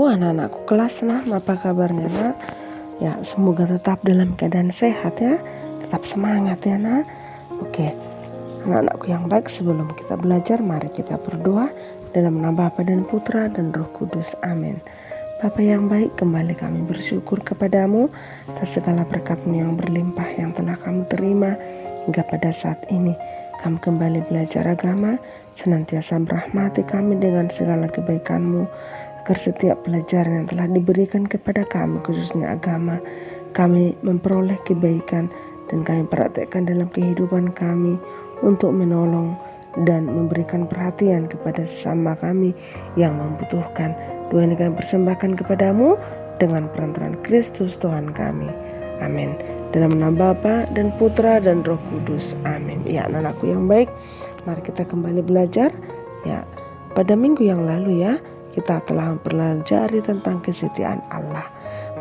anak-anakku kelas, apa kabarnya nak? Ya, semoga tetap dalam keadaan sehat ya, tetap semangat ya nak. Oke, anak-anakku yang baik, sebelum kita belajar, mari kita berdoa dalam nama Bapa dan Putra dan Roh Kudus. Amin. Bapa yang baik, kembali kami bersyukur kepadamu atas segala berkat-Mu yang berlimpah yang telah kami terima hingga pada saat ini. Kami kembali belajar agama, senantiasa merahmati kami dengan segala kebaikan-Mu, agar setiap pelajaran yang telah diberikan kepada kami, khususnya agama, kami memperoleh kebaikan dan kami praktekkan dalam kehidupan kami untuk menolong dan memberikan perhatian kepada sesama kami yang membutuhkan. Doa ini kami persembahkan kepadamu dengan perantaraan Kristus Tuhan kami. Amin. Dalam nama Bapa dan Putra dan Roh Kudus. Amin. Ya, anak-anakku yang baik, mari kita kembali belajar. Ya, pada minggu yang lalu ya, kita telah mempelajari tentang kesetiaan Allah.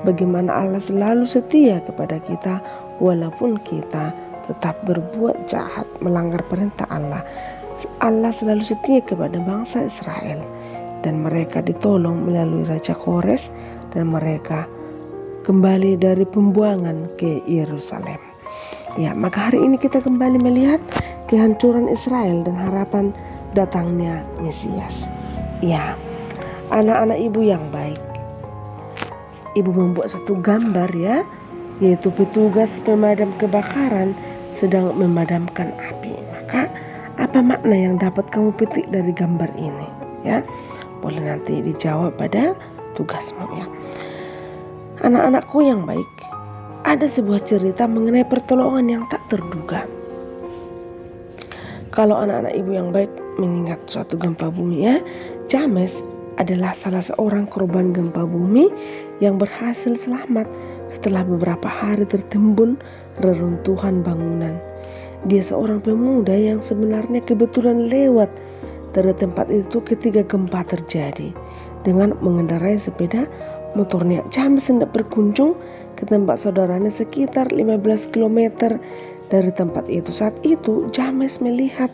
Bagaimana Allah selalu setia kepada kita walaupun kita tetap berbuat jahat, melanggar perintah Allah. Allah selalu setia kepada bangsa Israel, dan mereka ditolong melalui Raja Kores, dan mereka kembali dari pembuangan ke Yerusalem. Ya, maka hari ini kita kembali melihat kehancuran Israel dan harapan datangnya Mesias. Ya, anak-anak ibu yang baik, ibu membuat satu gambar ya, yaitu petugas pemadam kebakaran sedang memadamkan api. Maka apa makna yang dapat kamu petik dari gambar ini ya? Boleh nanti dijawab pada tugasmu ya. Anak-anakku yang baik, ada sebuah cerita mengenai pertolongan yang tak terduga. Kalau anak-anak ibu yang baik mengingat suatu gempa bumi ya, James adalah salah seorang korban gempa bumi yang berhasil selamat setelah beberapa hari tertimbun reruntuhan bangunan. Dia seorang pemuda yang sebenarnya kebetulan lewat dari tempat itu ketika gempa terjadi. Dengan mengendarai sepeda motornya, James hendak berkunjung ke tempat saudaranya sekitar 15 km dari tempat itu. Saat itu James melihat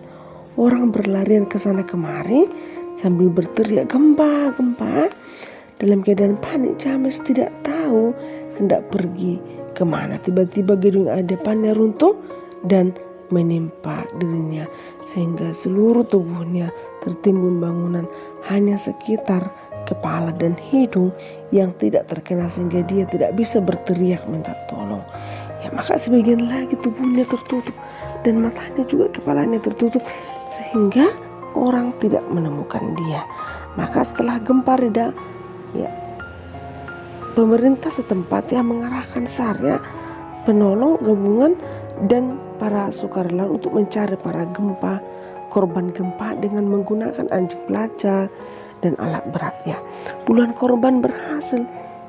orang berlarian ke sana kemari sambil berteriak gempa, gempa. Dalam keadaan panik, James tidak tahu hendak pergi kemana. Tiba-tiba gedung ada depannya runtuh dan menimpa dirinya, sehingga seluruh tubuhnya tertimbun bangunan. Hanya sekitar kepala dan hidung yang tidak terkena, sehingga dia tidak bisa berteriak minta tolong. Ya, maka sebagian lagi tubuhnya tertutup dan matanya juga, kepalanya tertutup, sehingga orang tidak menemukan dia. Maka setelah gempa reda, ya, pemerintah setempat yang mengarahkan SAR, penolong gabungan dan para sukarelawan untuk mencari para korban gempa dengan menggunakan anjing pelacak dan alat berat ya. Puluhan korban berhasil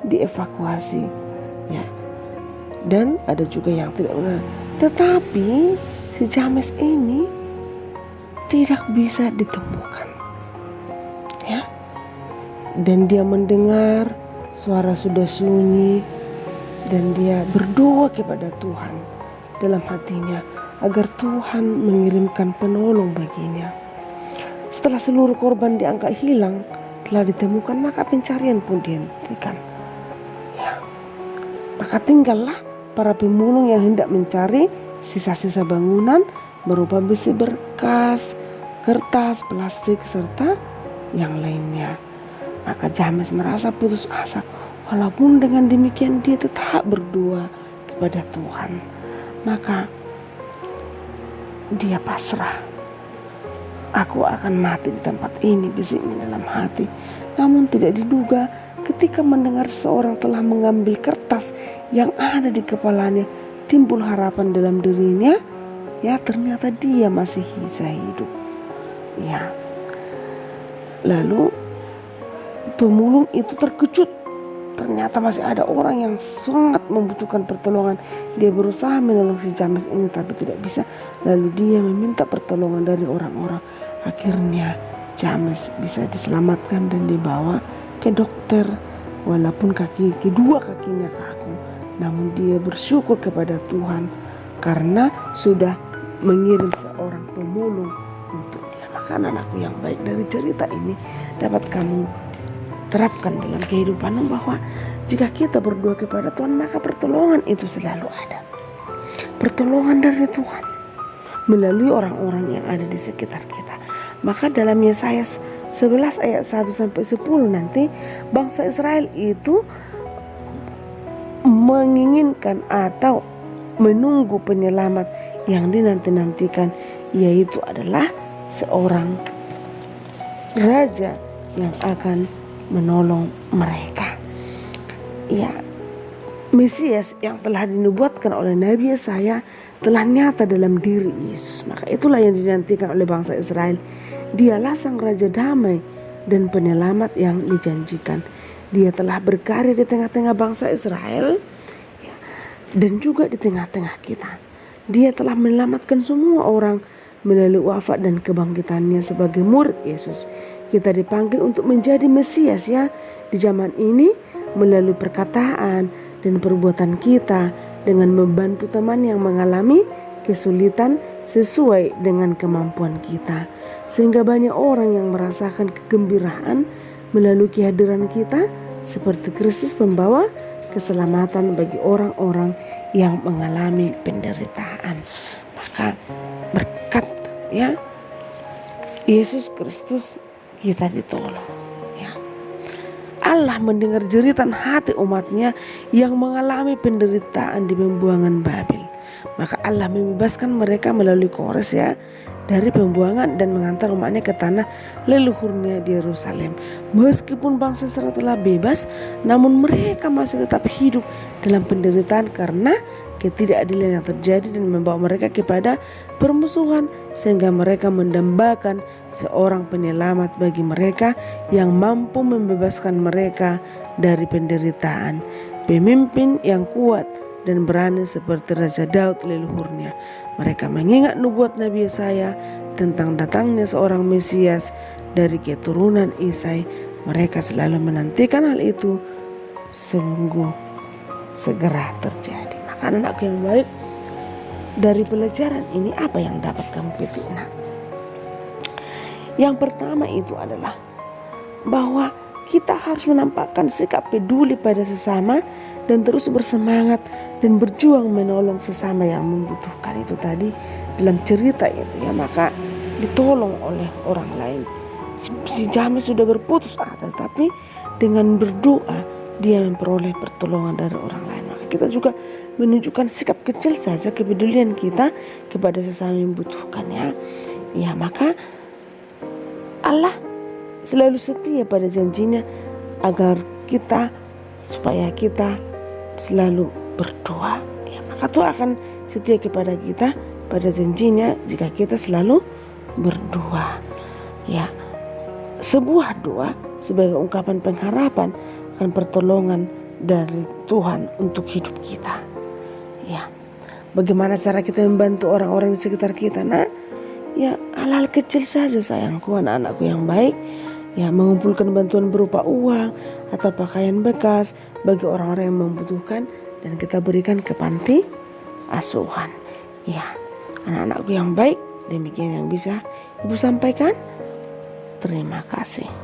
dievakuasi ya. Dan ada juga yang tidak benar. Tetapi si James ini tidak bisa ditemukan. Ya. Dan dia mendengar suara sudah sunyi dan dia berdoa kepada Tuhan dalam hatinya agar Tuhan mengirimkan penolong baginya. Setelah seluruh korban dianggap hilang telah ditemukan, maka pencarian pun dihentikan. Ya. Maka tinggallah para pemulung yang hendak mencari sisa-sisa bangunan berupa besi berkas, kertas, plastik, serta yang lainnya. Maka James merasa putus asa. Walaupun dengan demikian dia tetap berdoa kepada Tuhan. Maka dia pasrah. Aku akan mati di tempat ini, bisiknya dalam hati. Namun tidak diduga ketika mendengar seseorang telah mengambil kertas yang ada di kepalanya, timbul harapan dalam dirinya. Ya, ternyata dia masih bisa hidup. Ya. Lalu pemulung itu terkejut. Ternyata masih ada orang yang sangat membutuhkan pertolongan. Dia berusaha menolong si James ini tapi tidak bisa. Lalu dia meminta pertolongan dari orang-orang. Akhirnya James bisa diselamatkan dan dibawa ke dokter. Walaupun kedua kakinya kaku, namun dia bersyukur kepada Tuhan karena sudah mengirim seorang pemulung untuk dia. Maka anakku yang baik, dari cerita ini dapat kamu terapkan dalam kehidupan bahwa jika kita berdoa kepada Tuhan, maka pertolongan itu selalu ada. Pertolongan dari Tuhan melalui orang-orang yang ada di sekitar kita. Maka dalam Yesaya 11 ayat 1 sampai 10 nanti bangsa Israel itu menginginkan atau menunggu penyelamat yang dinanti-nantikan, yaitu adalah seorang raja yang akan menolong mereka. Ya, Mesias yang telah dinubuatkan oleh Nabi Yesaya telah nyata dalam diri Yesus. Maka itulah yang dinantikan oleh bangsa Israel. Dialah sang raja damai dan penyelamat yang dijanjikan. Dia telah berkarya di tengah-tengah bangsa Israel, ya, dan juga di tengah-tengah kita. Dia telah menyelamatkan semua orang melalui wafat dan kebangkitannya sebagai murid Yesus. Kita dipanggil untuk menjadi Mesias ya di zaman ini melalui perkataan dan perbuatan kita dengan membantu teman yang mengalami kesulitan sesuai dengan kemampuan kita. Sehingga banyak orang yang merasakan kegembiraan melalui kehadiran kita seperti Kristus pembawa keselamatan bagi orang-orang yang mengalami penderitaan. Maka berkat ya Yesus Kristus kita ditolong ya. Allah mendengar jeritan hati umatnya yang mengalami penderitaan di pembuangan Babel. Maka Allah membebaskan mereka melalui Kores ya dari pembuangan dan mengantar umatnya ke tanah leluhurnya di Yerusalem. Meskipun bangsa Israel telah bebas, namun mereka masih tetap hidup dalam penderitaan karena ketidakadilan yang terjadi dan membawa mereka kepada permusuhan, sehingga mereka mendambakan seorang penyelamat bagi mereka yang mampu membebaskan mereka dari penderitaan. Pemimpin yang kuat dan berani seperti Raja Daud leluhurnya. Mereka mengingat nubuat Nabi Yesaya tentang datangnya seorang Mesias dari keturunan Isai. Mereka selalu menantikan hal itu sungguh segera terjadi. Maka anak-anakku yang baik, dari pelajaran ini apa yang dapat kamu petik? Yang pertama itu adalah bahwa kita harus menampakkan sikap peduli pada sesama dan terus bersemangat dan berjuang menolong sesama yang membutuhkan. Itu tadi dalam cerita itu ya, maka ditolong oleh orang lain. Si James sudah berputus asa, tetapi dengan berdoa dia memperoleh pertolongan dari orang lain. Maka kita juga menunjukkan sikap kecil saja kepedulian kita kepada sesama yang membutuhkan ya. Ya, maka Allah selalu setia pada janjinya agar kita supaya kita selalu berdoa ya, maka Tuhan akan setia kepada kita pada janjinya jika kita selalu berdoa ya. Sebuah doa sebagai ungkapan pengharapan akan pertolongan dari Tuhan untuk hidup kita ya. Bagaimana cara kita membantu orang-orang di sekitar kita? Ya, hal-hal kecil saja sayangku, anak-anakku yang baik ya, mengumpulkan bantuan berupa uang atau pakaian bekas bagi orang-orang yang membutuhkan dan kita berikan ke panti asuhan ya. Anak-anakku yang baik, demikian yang bisa Ibu sampaikan. Terima kasih.